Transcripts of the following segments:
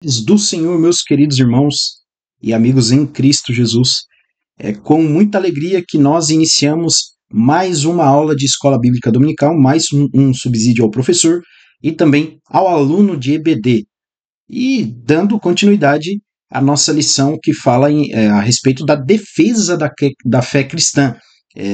Do Senhor, meus queridos irmãos e amigos em Cristo Jesus. É com muita alegria que nós iniciamos mais uma aula de Escola Bíblica Dominical, mais um subsídio ao professor e também ao aluno de EBD. E dando continuidade à nossa lição que fala a respeito da defesa da fé cristã,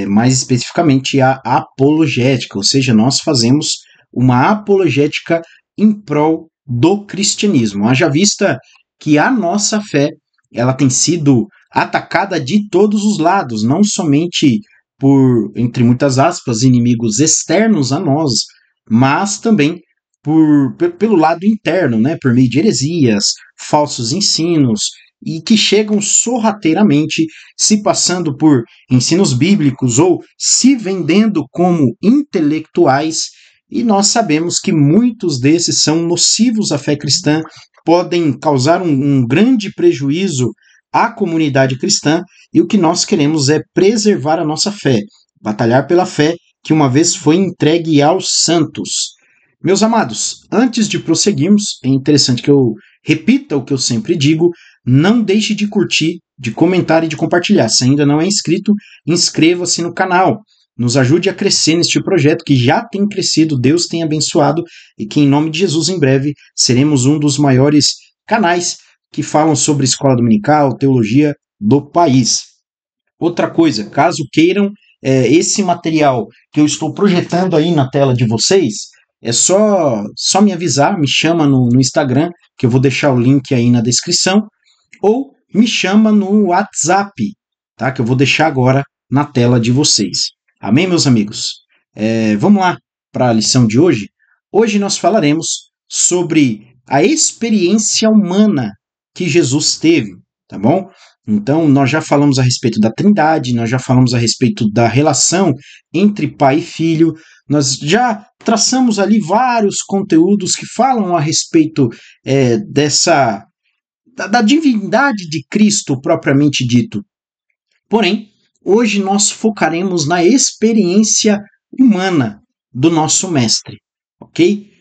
mais especificamente a apologética, ou seja, nós fazemos uma apologética em prol do cristianismo. Haja vista que a nossa fé ela tem sido atacada de todos os lados, não somente por, entre muitas aspas, inimigos externos a nós, mas também pelo lado interno, né, por meio de heresias, falsos ensinos, e que chegam sorrateiramente se passando por ensinos bíblicos ou se vendendo como intelectuais. E nós sabemos que muitos desses são nocivos à fé cristã, podem causar um grande prejuízo à comunidade cristã, e o que nós queremos é preservar a nossa fé, batalhar pela fé que uma vez foi entregue aos santos. Meus amados, antes de prosseguirmos, é interessante que eu repita o que eu sempre digo: não deixe de curtir, de comentar e de compartilhar. Se ainda não é inscrito, inscreva-se no canal. Nos ajude a crescer neste projeto que já tem crescido, Deus tem abençoado, e que em nome de Jesus em breve seremos um dos maiores canais que falam sobre escola dominical, teologia do país. Outra coisa, caso queiram esse material que eu estou projetando aí na tela de vocês, é só me avisar, me chama no Instagram, que eu vou deixar o link aí na descrição, ou me chama no WhatsApp, tá? Que eu vou deixar agora na tela de vocês. Amém, meus amigos? Vamos lá para a lição de hoje. Hoje nós falaremos sobre a experiência humana que Jesus teve, tá bom? Então, nós já falamos a respeito da Trindade, nós já falamos a respeito da relação entre pai e filho, nós já traçamos ali vários conteúdos que falam a respeito da divindade de Cristo propriamente dito. Porém, hoje nós focaremos na experiência humana do nosso mestre, ok?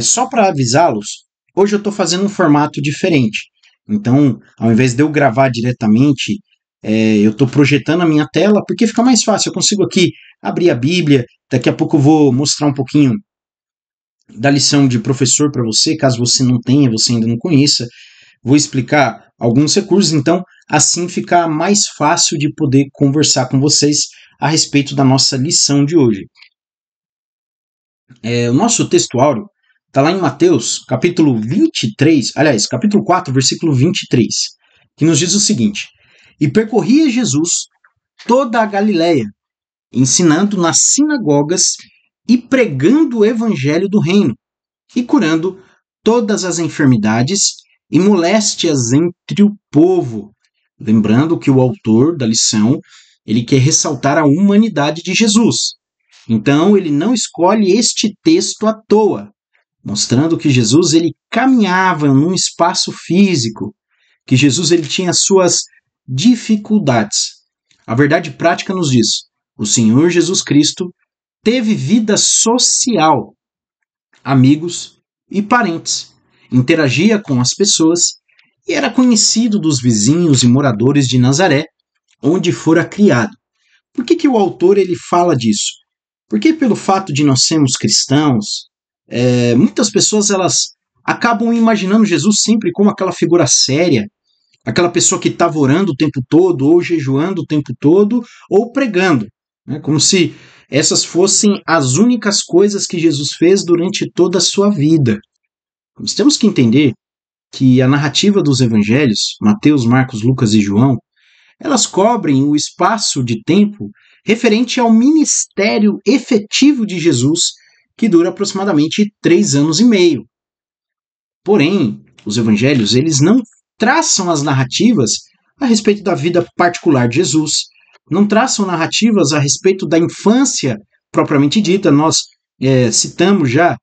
Só para avisá-los, hoje eu estou fazendo um formato diferente. Então, ao invés de eu gravar diretamente, eu estou projetando a minha tela, porque fica mais fácil. Eu consigo aqui abrir a Bíblia, daqui a pouco eu vou mostrar um pouquinho da lição de professor para você, caso você não tenha, você ainda não conheça. Vou explicar alguns recursos, então assim fica mais fácil de poder conversar com vocês a respeito da nossa lição de hoje. O nosso texto áureo está lá em Mateus, capítulo 23, aliás, capítulo 4, versículo 23, que nos diz o seguinte: E percorria Jesus toda a Galiléia, ensinando nas sinagogas e pregando o evangelho do reino, e curando todas as enfermidades e moléstias entre o povo. Lembrando que o autor da lição, ele quer ressaltar a humanidade de Jesus. Então, ele não escolhe este texto à toa, mostrando que Jesus ele caminhava num espaço físico, que Jesus ele tinha suas dificuldades. A verdade prática nos diz: o Senhor Jesus Cristo teve vida social, amigos e parentes, interagia com as pessoas e era conhecido dos vizinhos e moradores de Nazaré, onde fora criado. Por que o autor ele fala disso? Porque pelo fato de nós sermos cristãos, muitas pessoas elas acabam imaginando Jesus sempre como aquela figura séria, aquela pessoa que estava orando o tempo todo, ou jejuando o tempo todo, ou pregando, né? Como se essas fossem as únicas coisas que Jesus fez durante toda a sua vida. Nós temos que entender que a narrativa dos evangelhos, Mateus, Marcos, Lucas e João, elas cobrem o espaço de tempo referente ao ministério efetivo de Jesus, que dura aproximadamente 3 anos e meio. Porém, os evangelhos eles não traçam as narrativas a respeito da vida particular de Jesus, não traçam narrativas a respeito da infância propriamente dita. Nós citamos já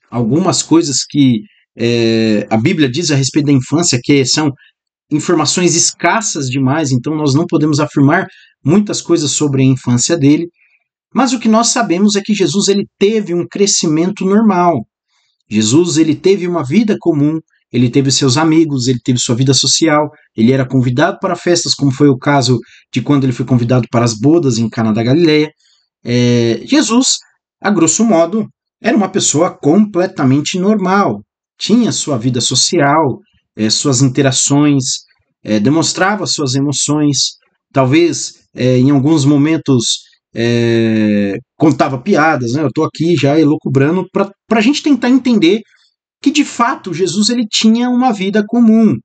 algumas coisas que a Bíblia diz a respeito da infância, que são informações escassas demais, então nós não podemos afirmar muitas coisas sobre a infância dele. Mas o que nós sabemos é que Jesus ele teve um crescimento normal. Jesus ele teve uma vida comum, ele teve seus amigos, ele teve sua vida social, ele era convidado para festas, como foi o caso de quando ele foi convidado para as bodas em Caná da Galileia. Jesus, a grosso modo, era uma pessoa completamente normal, tinha sua vida social, suas interações, demonstrava suas emoções, talvez em alguns momentos contava piadas, né? Eu estou aqui já elucubrando para a gente tentar entender que de fato Jesus ele tinha uma vida comum,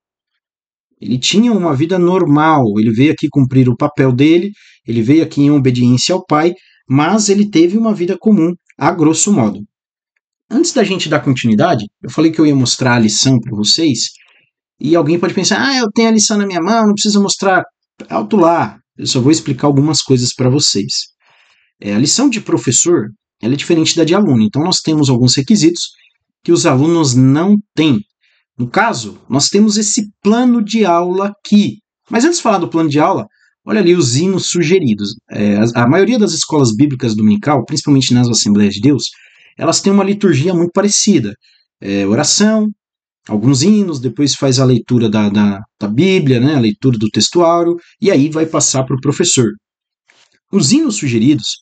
ele tinha uma vida normal, ele veio aqui cumprir o papel dele, ele veio aqui em obediência ao Pai, mas ele teve uma vida comum, a grosso modo. Antes da gente dar continuidade, eu falei que eu ia mostrar a lição para vocês, e alguém pode pensar, eu tenho a lição na minha mão, não precisa mostrar alto lá, eu só vou explicar algumas coisas para vocês. A lição de professor ela é diferente da de aluno, então nós temos alguns requisitos que os alunos não têm. No caso, nós temos esse plano de aula aqui. Mas antes de falar do plano de aula, olha ali os hinos sugeridos. A maioria das escolas bíblicas dominical, principalmente nas Assembleias de Deus, elas têm uma liturgia muito parecida. Oração, alguns hinos, depois faz a leitura da Bíblia, né, a leitura do textuário, e aí vai passar para o professor. Os hinos sugeridos,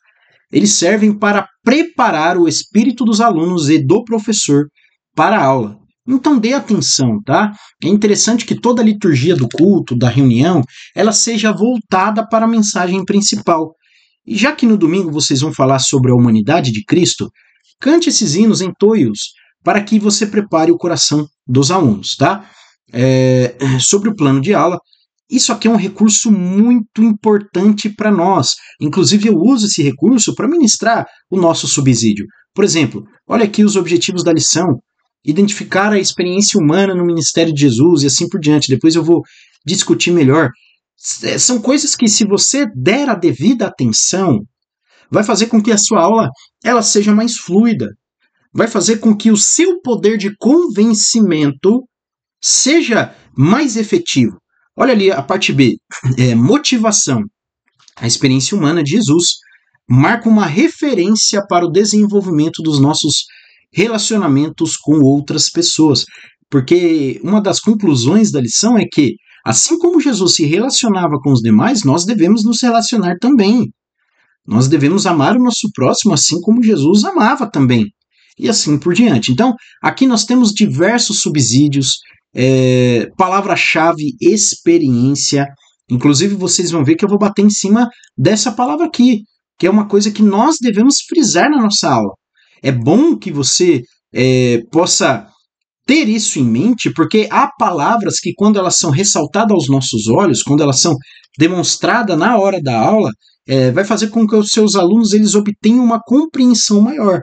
eles servem para preparar o espírito dos alunos e do professor para a aula. Então dê atenção, tá? É interessante que toda a liturgia do culto, da reunião, ela seja voltada para a mensagem principal. E já que no domingo vocês vão falar sobre a humanidade de Cristo, cante esses hinos, entoie-os, para que você prepare o coração dos alunos, tá? Sobre o plano de aula, isso aqui é um recurso muito importante para nós. Inclusive, eu uso esse recurso para ministrar o nosso subsídio. Por exemplo, olha aqui os objetivos da lição. Identificar a experiência humana no ministério de Jesus e assim por diante. Depois eu vou discutir melhor. São coisas que, se você der a devida atenção, vai fazer com que a sua aula ela seja mais fluida. Vai fazer com que o seu poder de convencimento seja mais efetivo. Olha ali a parte B, motivação. A experiência humana de Jesus marca uma referência para o desenvolvimento dos nossos relacionamentos com outras pessoas. Porque uma das conclusões da lição é que, assim como Jesus se relacionava com os demais, nós devemos nos relacionar também. Nós devemos amar o nosso próximo assim como Jesus amava também. E assim por diante. Então, aqui nós temos diversos subsídios, palavra-chave, experiência. Inclusive, vocês vão ver que eu vou bater em cima dessa palavra aqui, que é uma coisa que nós devemos frisar na nossa aula. É bom que você possa ter isso em mente, porque há palavras que, quando elas são ressaltadas aos nossos olhos, quando elas são demonstradas na hora da aula, vai fazer com que os seus alunos eles obtenham uma compreensão maior.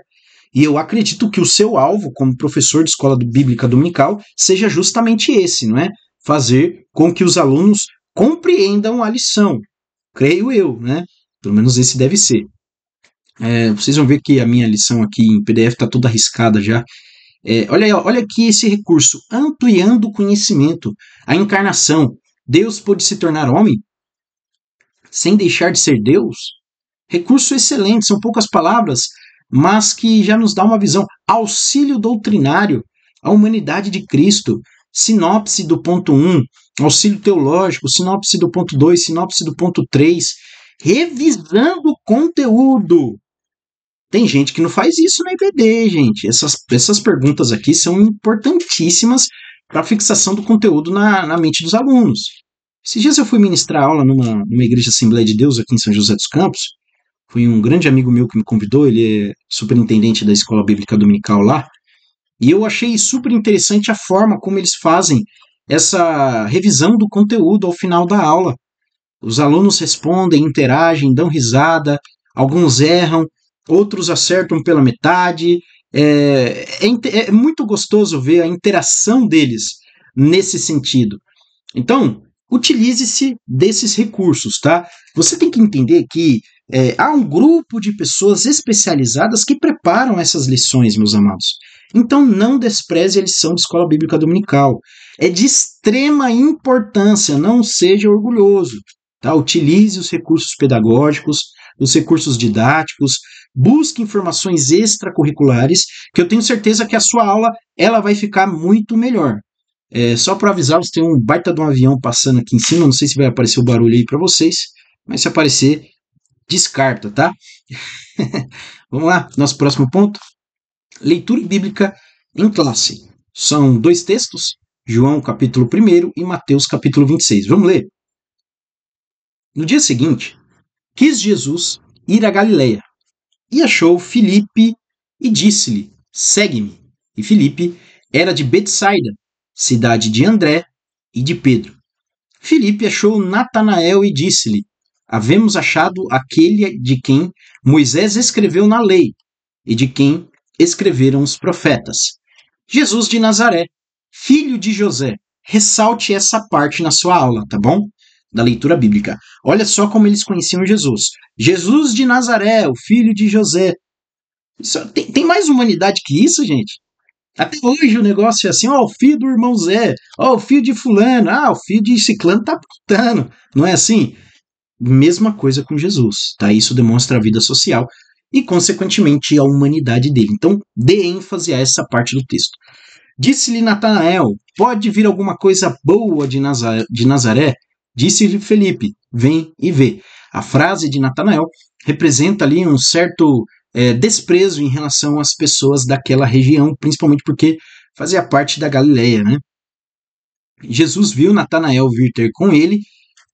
E eu acredito que o seu alvo, como professor de escola bíblica dominical, seja justamente esse, não é? Fazer com que os alunos compreendam a lição. Creio eu, né? Pelo menos esse deve ser. Vocês vão ver que a minha lição aqui em PDF está toda arriscada já. Olha aqui esse recurso, ampliando o conhecimento, a encarnação. Deus pôde se tornar homem sem deixar de ser Deus? Recurso excelente, são poucas palavras, mas que já nos dá uma visão. Auxílio doutrinário, a humanidade de Cristo, sinopse do ponto 1, auxílio teológico, sinopse do ponto 2, sinopse do ponto 3, revisando o conteúdo. Tem gente que não faz isso na IBD, gente. Essas perguntas aqui são importantíssimas para a fixação do conteúdo na mente dos alunos. Esses dias eu fui ministrar aula numa igreja Assembleia de Deus aqui em São José dos Campos. Foi um grande amigo meu que me convidou, ele é superintendente da Escola Bíblica Dominical lá, e eu achei super interessante a forma como eles fazem essa revisão do conteúdo ao final da aula. Os alunos respondem, interagem, dão risada, alguns erram, outros acertam pela metade. É muito gostoso ver a interação deles nesse sentido. Então, utilize-se desses recursos, tá? Você tem que entender que há um grupo de pessoas especializadas que preparam essas lições, meus amados. Então não despreze a lição de escola bíblica dominical. É de extrema importância, não seja orgulhoso. Tá? Utilize os recursos pedagógicos, os recursos didáticos, busque informações extracurriculares, que eu tenho certeza que a sua aula ela vai ficar muito melhor. Só para avisá-los, tem um baita de um avião passando aqui em cima, não sei se vai aparecer o barulho aí para vocês, mas se aparecer, descarta, tá? Vamos lá, nosso próximo ponto. Leitura bíblica em classe. São 2 textos, João capítulo 1 e Mateus capítulo 26. Vamos ler. No dia seguinte, quis Jesus ir a Galiléia, e achou Filipe e disse-lhe, segue-me. E Filipe era de Betsaida, cidade de André e de Pedro. Filipe achou Natanael e disse-lhe, havemos achado aquele de quem Moisés escreveu na lei, e de quem escreveram os profetas. Jesus de Nazaré, filho de José. Ressalte essa parte na sua aula, tá bom? Da leitura bíblica. Olha só como eles conheciam Jesus. Jesus de Nazaré, o filho de José. Tem mais humanidade que isso, gente? Até hoje o negócio é assim, o filho do irmão Zé, o filho de fulano, o filho de ciclano tá apontando. Não é assim? Mesma coisa com Jesus, tá? Isso demonstra a vida social e, consequentemente, a humanidade dele. Então, dê ênfase a essa parte do texto. Disse-lhe Natanael, pode vir alguma coisa boa de Nazaré? Disse-lhe Felipe, vem e vê. A frase de Natanael representa ali um certo desprezo em relação às pessoas daquela região, principalmente porque fazia parte da Galileia, né? Jesus viu Natanael vir ter com ele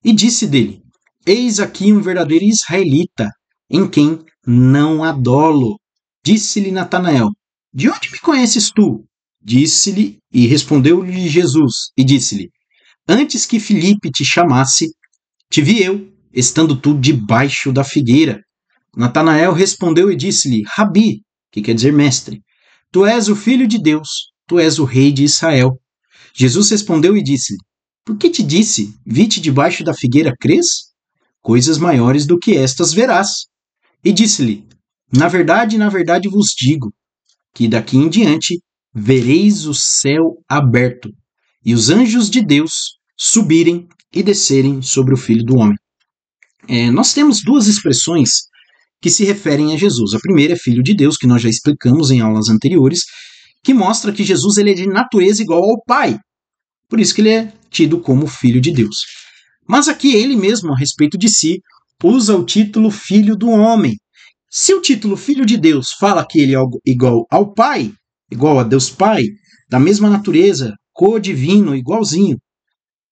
e disse dele, eis aqui um verdadeiro israelita, em quem não há dolo. Disse-lhe Natanael, de onde me conheces tu? Disse-lhe, e respondeu-lhe Jesus, e disse-lhe, antes que Filipe te chamasse, te vi eu, estando tu debaixo da figueira. Natanael respondeu e disse-lhe, Rabi, que quer dizer mestre, tu és o filho de Deus, tu és o rei de Israel. Jesus respondeu e disse-lhe, por que te disse, vi-te debaixo da figueira, crês? Coisas maiores do que estas verás. E disse-lhe, na verdade vos digo, que daqui em diante vereis o céu aberto, e os anjos de Deus subirem e descerem sobre o Filho do Homem. Nós temos 2 expressões que se referem a Jesus. A primeira é Filho de Deus, que nós já explicamos em aulas anteriores, que mostra que Jesus ele é de natureza igual ao Pai. Por isso que ele é tido como Filho de Deus. Mas aqui ele mesmo, a respeito de si, usa o título Filho do Homem. Se o título Filho de Deus fala que ele é igual ao Pai, igual a Deus Pai, da mesma natureza, co-divino, igualzinho,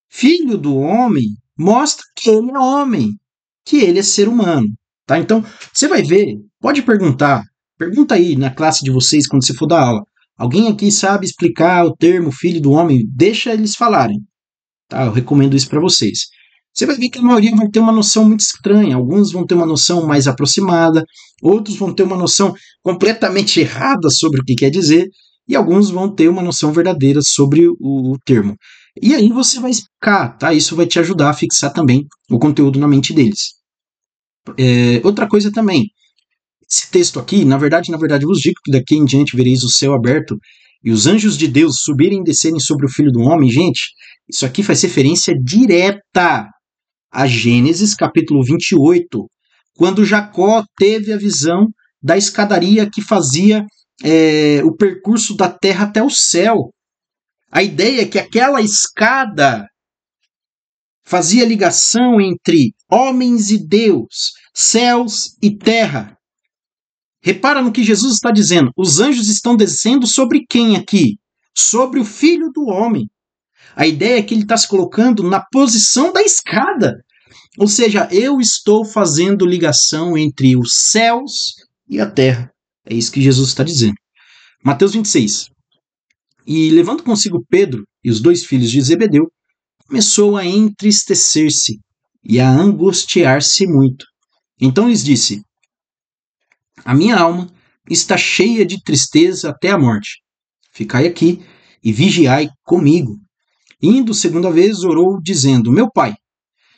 Filho do Homem mostra que ele é homem, que ele é ser humano. Tá? Então, você vai ver, pode pergunta aí na classe de vocês quando você for dar aula. Alguém aqui sabe explicar o termo Filho do Homem? Deixa eles falarem. Tá? Eu recomendo isso para vocês. Você vai ver que a maioria vai ter uma noção muito estranha. Alguns vão ter uma noção mais aproximada, outros vão ter uma noção completamente errada sobre o que quer dizer, e alguns vão ter uma noção verdadeira sobre o termo. E aí você vai explicar, tá? Isso vai te ajudar a fixar também o conteúdo na mente deles. Outra coisa também, esse texto aqui, na verdade vos digo que daqui em diante vereis o céu aberto e os anjos de Deus subirem e descerem sobre o Filho do Homem. Gente, isso aqui faz referência direta a Gênesis capítulo 28, quando Jacó teve a visão da escadaria que fazia o percurso da terra até o céu. A ideia é que aquela escada fazia ligação entre homens e Deus, céus e terra. Repara no que Jesus está dizendo. Os anjos estão descendo sobre quem aqui? Sobre o Filho do Homem. A ideia é que ele está se colocando na posição da escada. Ou seja, eu estou fazendo ligação entre os céus e a terra. É isso que Jesus está dizendo. Mateus 26. E levando consigo Pedro e os 2 filhos de Zebedeu, começou a entristecer-se e a angustiar-se muito. Então lhes disse, a minha alma está cheia de tristeza até a morte. Ficai aqui e vigiai comigo. Indo segunda vez, orou, dizendo, meu pai,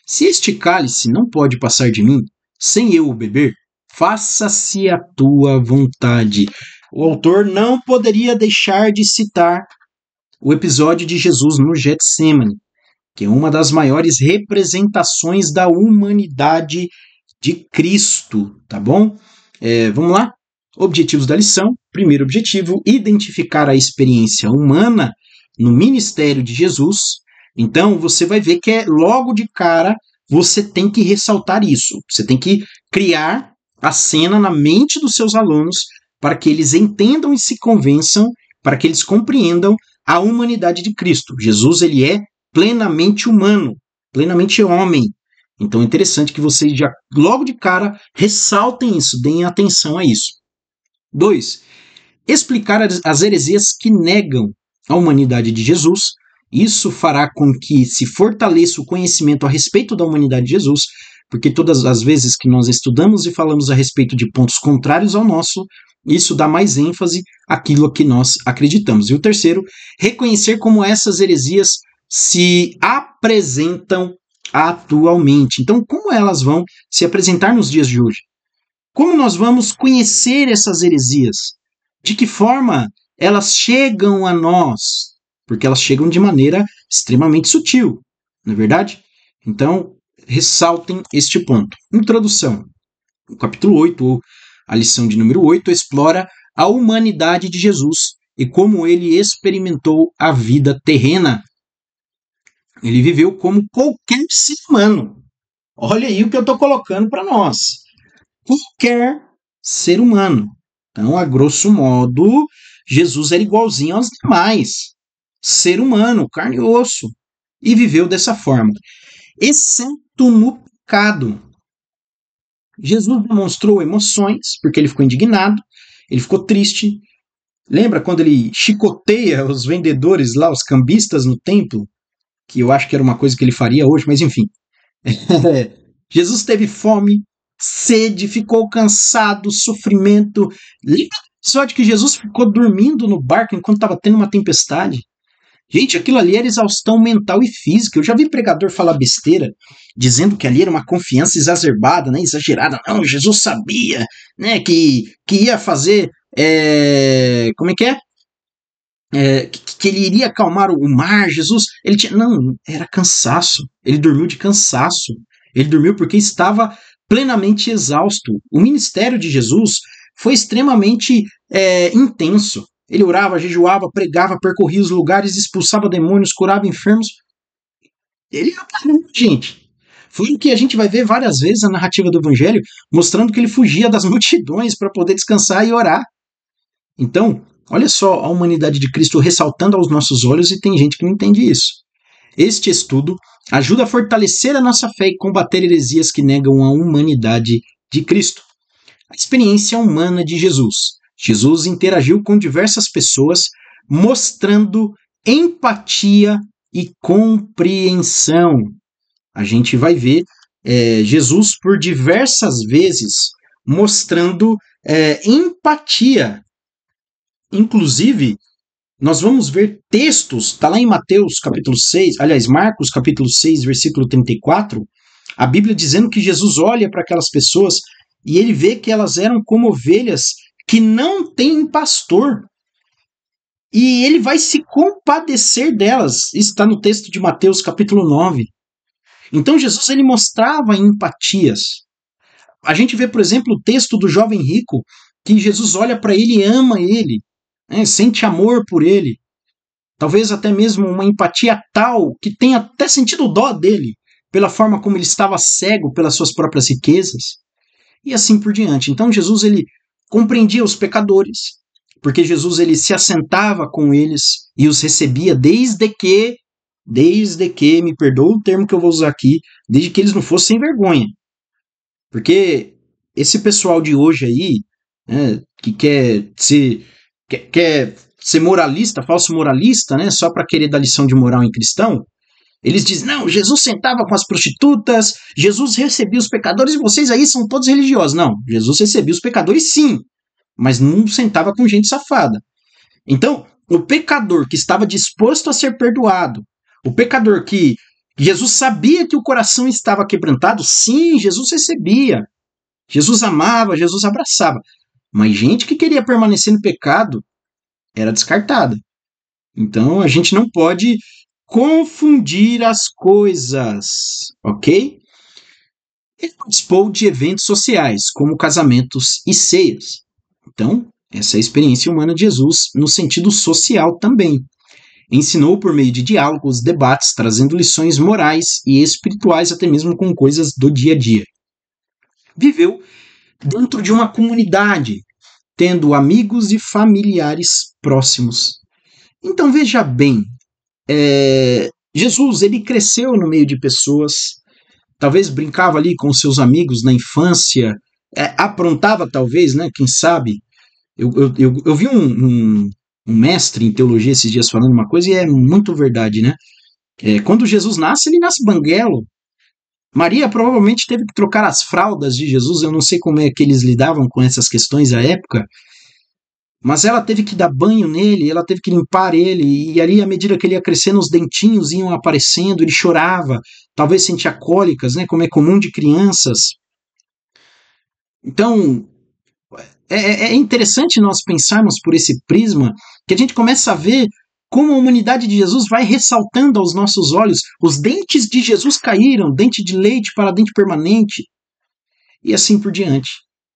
se este cálice não pode passar de mim, sem eu o beber, faça-se a tua vontade. O autor não poderia deixar de citar o episódio de Jesus no Getsemane, que é uma das maiores representações da humanidade de Cristo, tá bom? Vamos lá? Objetivos da lição. Primeiro objetivo, identificar a experiência humana no ministério de Jesus, então você vai ver que logo de cara você tem que ressaltar isso. Você tem que criar a cena na mente dos seus alunos para que eles entendam e se convençam, para que eles compreendam a humanidade de Cristo. Jesus, ele é plenamente humano, plenamente homem. Então é interessante que vocês já logo de cara ressaltem isso, deem atenção a isso. 2. Explicar as heresias que negam a humanidade de Jesus. Isso fará com que se fortaleça o conhecimento a respeito da humanidade de Jesus, porque todas as vezes que nós estudamos e falamos a respeito de pontos contrários ao nosso, isso dá mais ênfase àquilo que nós acreditamos. E o terceiro, reconhecer como essas heresias se apresentam atualmente. Então, como elas vão se apresentar nos dias de hoje? Como nós vamos conhecer essas heresias? De que forma elas chegam a nós? Porque elas chegam de maneira extremamente sutil, não é verdade? Então, ressaltem este ponto. Introdução. O capítulo 8, ou a lição de número 8, explora a humanidade de Jesus e como ele experimentou a vida terrena. Ele viveu como qualquer ser humano. Olha aí o que eu estou colocando para nós. Qualquer ser humano. Então, a grosso modo, Jesus era igualzinho aos demais. Ser humano, carne e osso. E viveu dessa forma. Exceto no pecado. Jesus demonstrou emoções, porque ele ficou indignado, ele ficou triste. Lembra quando ele chicoteia os vendedores lá, os cambistas no templo? Que eu acho que era uma coisa que ele faria hoje, mas enfim. Jesus teve fome, sede, ficou cansado, sofrimento. Lembra do episódio que Jesus ficou dormindo no barco enquanto estava tendo uma tempestade? Gente, aquilo ali era exaustão mental e física. Eu já vi pregador falar besteira, dizendo que ali era uma confiança exacerbada, né, exagerada. Não, Jesus sabia, né, que ia fazer... como é que é? Que ele iria acalmar o mar. Jesus, ele tinha... Não, era cansaço. Ele dormiu de cansaço. Ele dormiu porque estava plenamente exausto. O ministério de Jesus foi extremamente intenso. Ele orava, jejuava, pregava, percorria os lugares, expulsava demônios, curava enfermos. Ele era gente. Foi o que a gente vai ver várias vezes na narrativa do Evangelho, mostrando que ele fugia das multidões para poder descansar e orar. Então, olha só a humanidade de Cristo ressaltando aos nossos olhos, e tem gente que não entende isso. Este estudo ajuda a fortalecer a nossa fé e combater heresias que negam a humanidade de Cristo. A experiência humana de Jesus. Jesus interagiu com diversas pessoas, mostrando empatia e compreensão. A gente vai ver Jesus por diversas vezes mostrando empatia. Inclusive, nós vamos ver textos, está lá em Mateus capítulo 6, aliás, Marcos capítulo 6, versículo 34, a Bíblia dizendo que Jesus olha para aquelas pessoas e ele vê que elas eram como ovelhas que não têm pastor. E ele vai se compadecer delas. Isso está no texto de Mateus capítulo 9. Então Jesus ele mostrava empatias. A gente vê, por exemplo, o texto do jovem rico, que Jesus olha para ele e ama ele, né, sente amor por ele. Talvez até mesmo uma empatia tal que tenha até sentido dó dele, pela forma como ele estava cego pelas suas próprias riquezas. E assim por diante. Então Jesus ele compreendia os pecadores, porque Jesus ele se assentava com eles e os recebia desde que, me perdoa o termo que eu vou usar aqui, desde que eles não fossem sem vergonha. Porque esse pessoal de hoje aí, né, que quer ser moralista, falso moralista, né, só para querer dar lição de moral em cristão, eles dizem, não, Jesus sentava com as prostitutas, Jesus recebia os pecadores e vocês aí são todos religiosos. Não, Jesus recebia os pecadores sim, mas não sentava com gente safada. Então, o pecador que estava disposto a ser perdoado, o pecador que Jesus sabia que o coração estava quebrantado, sim, Jesus recebia. Jesus amava, Jesus abraçava. Mas gente que queria permanecer no pecado era descartada. Então, a gente não pode confundir as coisas, ok? Ele participou de eventos sociais, como casamentos e ceias. Então, essa é a experiência humana de Jesus no sentido social também. Ensinou por meio de diálogos, debates, trazendo lições morais e espirituais, até mesmo com coisas do dia a dia. Viveu dentro de uma comunidade, tendo amigos e familiares próximos. Então veja bem, Jesus ele cresceu no meio de pessoas, talvez brincava ali com seus amigos na infância, aprontava talvez, né? Quem sabe? Eu vi um mestre em teologia esses dias falando uma coisa e é muito verdade, né? Quando Jesus nasce, ele nasce banguelo. Maria provavelmente teve que trocar as fraldas de Jesus, eu não sei como é que eles lidavam com essas questões à época, mas ela teve que dar banho nele, ela teve que limpar ele, e ali, à medida que ele ia crescendo, os dentinhos iam aparecendo, ele chorava, talvez sentia cólicas, né, como é comum de crianças. Então, é interessante nós pensarmos por esse prisma, que a gente começa a ver como a humanidade de Jesus vai ressaltando aos nossos olhos. Os dentes de Jesus caíram, dente de leite para dente permanente, e assim por diante.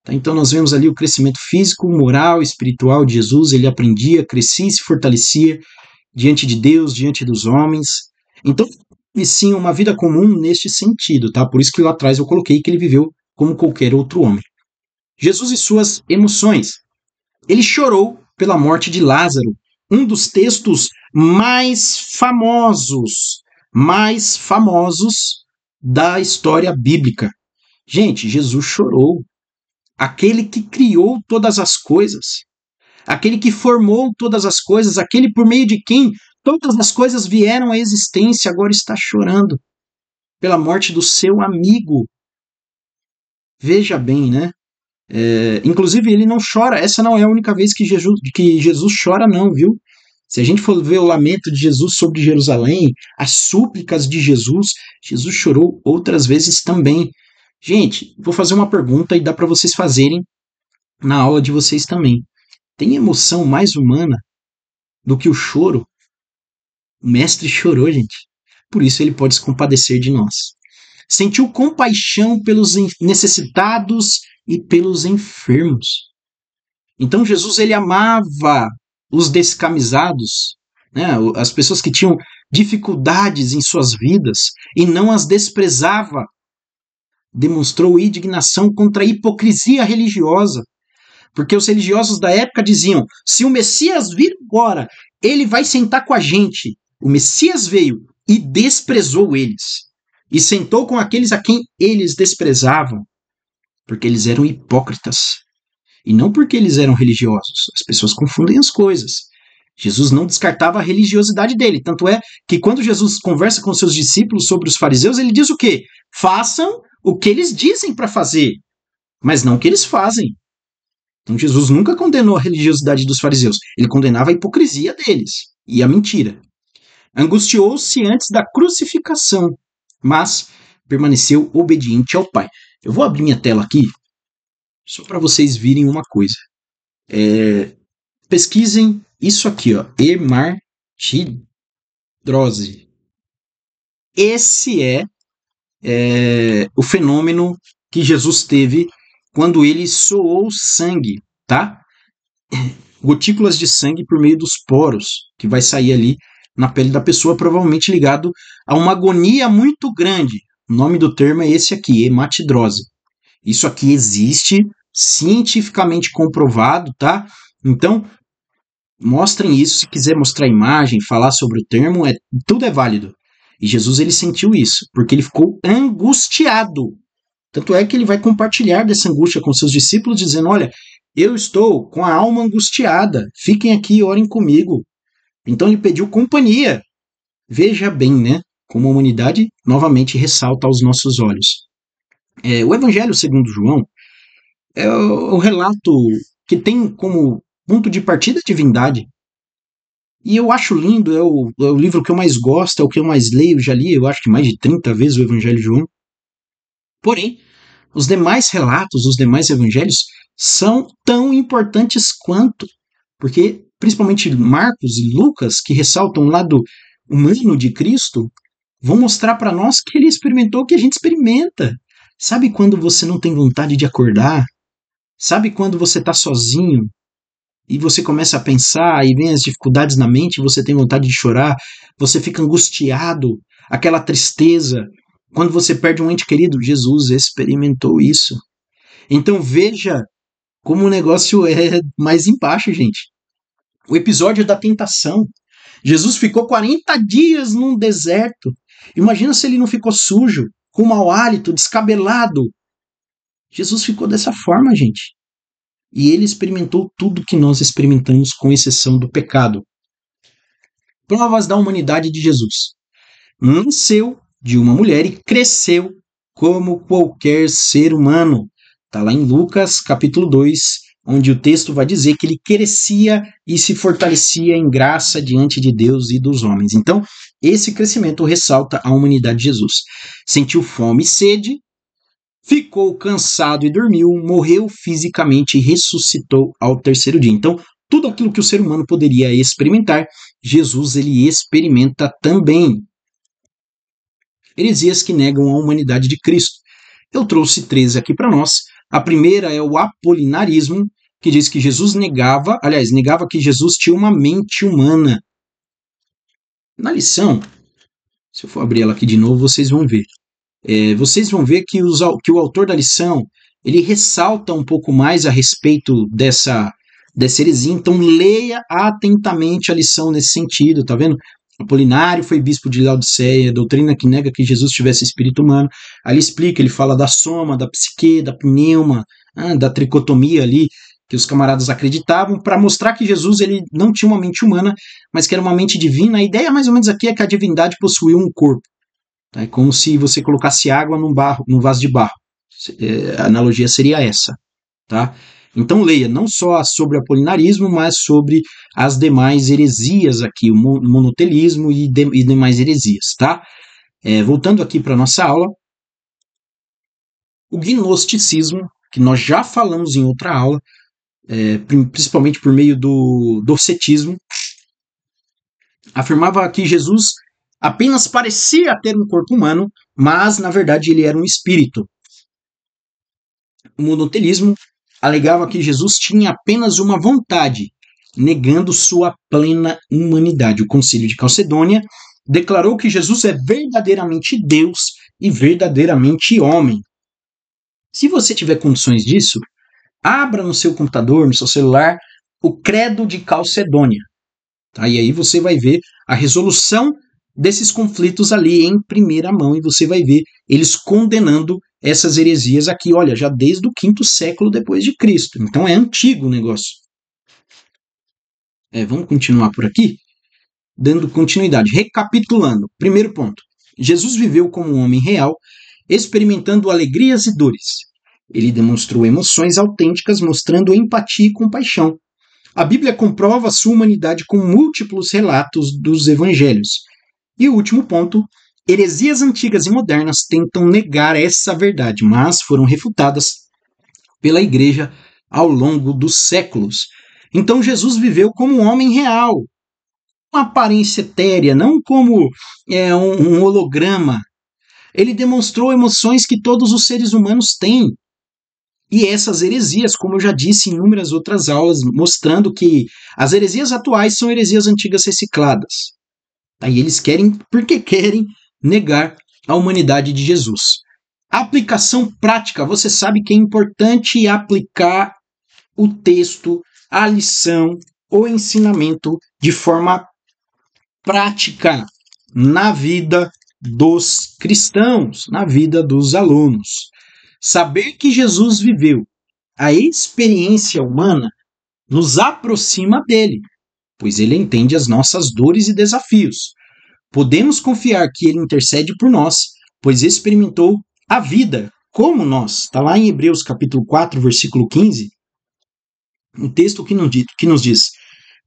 Então nós vemos ali o crescimento físico, moral, espiritual de Jesus. Ele aprendia, crescia e se fortalecia diante de Deus, diante dos homens. Então, e sim, uma vida comum neste sentido, tá? Por isso que lá atrás eu coloquei que ele viveu como qualquer outro homem. Jesus e suas emoções. Ele chorou pela morte de Lázaro, um dos textos mais famosos da história bíblica. Gente, Jesus chorou. Aquele que criou todas as coisas, aquele que formou todas as coisas, aquele por meio de quem todas as coisas vieram à existência, agora está chorando pela morte do seu amigo. Veja bem, né? Inclusive, ele não chora. Essa não é a única vez que Jesus chora, não, viu? Se a gente for ver o lamento de Jesus sobre Jerusalém, as súplicas de Jesus, Jesus chorou outras vezes também. Gente, vou fazer uma pergunta e dá para vocês fazerem na aula de vocês também. Tem emoção mais humana do que o choro? O mestre chorou, gente. Por isso ele pode se compadecer de nós. Sentiu compaixão pelos necessitados e pelos enfermos. Então Jesus ele amava os descamisados, né, as pessoas que tinham dificuldades em suas vidas e não as desprezava. Demonstrou indignação contra a hipocrisia religiosa, porque os religiosos da época diziam: se o Messias vir agora, ele vai sentar com a gente. O Messias veio e desprezou eles, e sentou com aqueles a quem eles desprezavam, porque eles eram hipócritas, e não porque eles eram religiosos. As pessoas confundem as coisas. Jesus não descartava a religiosidade dele, tanto é que quando Jesus conversa com seus discípulos sobre os fariseus, ele diz o quê? Façam o que eles dizem para fazer, mas não o que eles fazem. Então Jesus nunca condenou a religiosidade dos fariseus, ele condenava a hipocrisia deles e a mentira. Angustiou-se antes da crucificação, mas permaneceu obediente ao Pai. Eu vou abrir minha tela aqui, só para vocês virem uma coisa. Pesquisem isso aqui, ó, hemartidrose. Esse é o fenômeno que Jesus teve quando ele soou sangue, tá? Gotículas de sangue por meio dos poros, que vai sair ali na pele da pessoa, provavelmente ligado a uma agonia muito grande. O nome do termo é esse aqui, hematidrose. Isso aqui existe, cientificamente comprovado, tá? Então, mostrem isso, se quiser mostrar imagem, falar sobre o termo, tudo é válido. E Jesus ele sentiu isso, porque ele ficou angustiado. Tanto é que ele vai compartilhar dessa angústia com seus discípulos, dizendo: olha, eu estou com a alma angustiada, fiquem aqui e orem comigo. Então ele pediu companhia. Veja bem, né? Como a humanidade novamente ressalta aos nossos olhos. O Evangelho segundo João é o relato que tem como ponto de partida a divindade. E eu acho lindo, é o livro que eu mais gosto, é o que eu mais leio, já li, eu acho que mais de 30 vezes o Evangelho de João. Porém, os demais relatos, os demais evangelhos são tão importantes quanto, porque principalmente Marcos e Lucas, que ressaltam o lado humano de Cristo, vão mostrar para nós que ele experimentou o que a gente experimenta. Sabe quando você não tem vontade de acordar? Sabe quando você está sozinho e você começa a pensar, e vem as dificuldades na mente, você tem vontade de chorar, você fica angustiado, aquela tristeza. Quando você perde um ente querido, Jesus experimentou isso. Então veja como o negócio é mais embaixo, gente. O episódio da tentação. Jesus ficou 40 dias num deserto. Imagina se ele não ficou sujo, com mau hálito, descabelado. Jesus ficou dessa forma, gente. E ele experimentou tudo que nós experimentamos, com exceção do pecado. Provas da humanidade de Jesus. Nasceu de uma mulher e cresceu como qualquer ser humano. Está lá em Lucas, capítulo 2, onde o texto vai dizer que ele crescia e se fortalecia em graça diante de Deus e dos homens. Então, esse crescimento ressalta a humanidade de Jesus. Sentiu fome e sede, ficou cansado e dormiu, morreu fisicamente e ressuscitou ao terceiro dia. Então, tudo aquilo que o ser humano poderia experimentar, Jesus ele experimenta também. Heresias que negam a humanidade de Cristo. Eu trouxe 13 aqui para nós. A primeira é o apolinarismo, que diz que Jesus negava que Jesus tinha uma mente humana. Na lição, se eu for abrir ela aqui de novo, vocês vão ver. Vocês vão ver que o autor da lição, ele ressalta um pouco mais a respeito dessa heresia. Então leia atentamente a lição nesse sentido, tá vendo? Apolinário foi bispo de Laodiceia, doutrina que nega que Jesus tivesse espírito humano. Aí ele explica, ele fala da soma, da psique, da pneuma, da tricotomia ali, que os camaradas acreditavam, para mostrar que Jesus ele não tinha uma mente humana, mas que era uma mente divina. A ideia mais ou menos aqui é que a divindade possuía um corpo. É como se você colocasse água num vaso de barro. A analogia seria essa. Tá? Então leia não só sobre o apolinarismo, mas sobre as demais heresias aqui, o monotelismo e demais heresias. Tá? Voltando aqui para a nossa aula, o gnosticismo, que nós já falamos em outra aula, principalmente por meio do docetismo, afirmava que Jesus apenas parecia ter um corpo humano, mas na verdade ele era um espírito. O monotelismo alegava que Jesus tinha apenas uma vontade, negando sua plena humanidade. O Concílio de Calcedônia declarou que Jesus é verdadeiramente Deus e verdadeiramente homem. Se você tiver condições disso, abra no seu computador, no seu celular, o Credo de Calcedônia. Tá? E aí você vai ver a resolução desses conflitos ali em primeira mão, e você vai ver eles condenando essas heresias aqui, olha, já desde o 5º século depois de Cristo. Então é antigo o negócio. Vamos continuar por aqui, dando continuidade. Recapitulando, primeiro ponto. Jesus viveu como um homem real, experimentando alegrias e dores. Ele demonstrou emoções autênticas, mostrando empatia e compaixão. A Bíblia comprova sua humanidade com múltiplos relatos dos evangelhos. E o último ponto, heresias antigas e modernas tentam negar essa verdade, mas foram refutadas pela igreja ao longo dos séculos. Então Jesus viveu como um homem real, uma aparência etérea, não como um holograma. Ele demonstrou emoções que todos os seres humanos têm. E essas heresias, como eu já disse em inúmeras outras aulas, mostrando que as heresias atuais são heresias antigas recicladas. E eles querem negar a humanidade de Jesus. A aplicação prática, você sabe que é importante aplicar o texto, a lição, o ensinamento de forma prática na vida dos cristãos, na vida dos alunos. Saber que Jesus viveu a experiência humana nos aproxima dele, pois ele entende as nossas dores e desafios. Podemos confiar que ele intercede por nós, pois experimentou a vida como nós. Está lá em Hebreus capítulo 4, versículo 15, um texto que nos diz: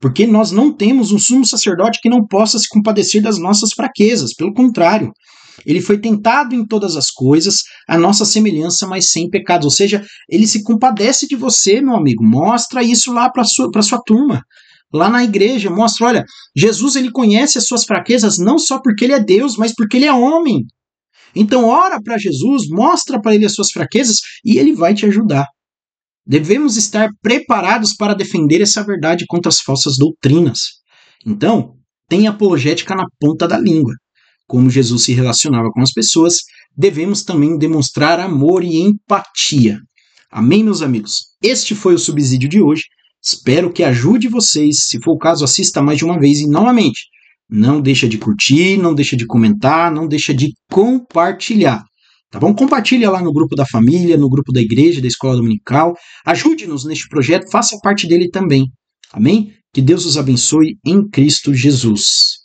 porque nós não temos um sumo sacerdote que não possa se compadecer das nossas fraquezas. Pelo contrário, ele foi tentado em todas as coisas, a nossa semelhança, mas sem pecados. Ou seja, ele se compadece de você, meu amigo. Mostra isso lá para sua turma. Lá na igreja, mostra, olha, Jesus ele conhece as suas fraquezas não só porque ele é Deus, mas porque ele é homem. Então ora para Jesus, mostra para ele as suas fraquezas e ele vai te ajudar. Devemos estar preparados para defender essa verdade contra as falsas doutrinas. Então, tem apologética na ponta da língua. Como Jesus se relacionava com as pessoas, devemos também demonstrar amor e empatia. Amém, meus amigos? Este foi o subsídio de hoje. Espero que ajude vocês. Se for o caso, assista mais de uma vez e, novamente, não deixa de curtir, não deixa de comentar, não deixa de compartilhar. Tá bom? Compartilha lá no grupo da família, no grupo da igreja, da escola dominical. Ajude-nos neste projeto, faça parte dele também. Amém? Que Deus os abençoe em Cristo Jesus.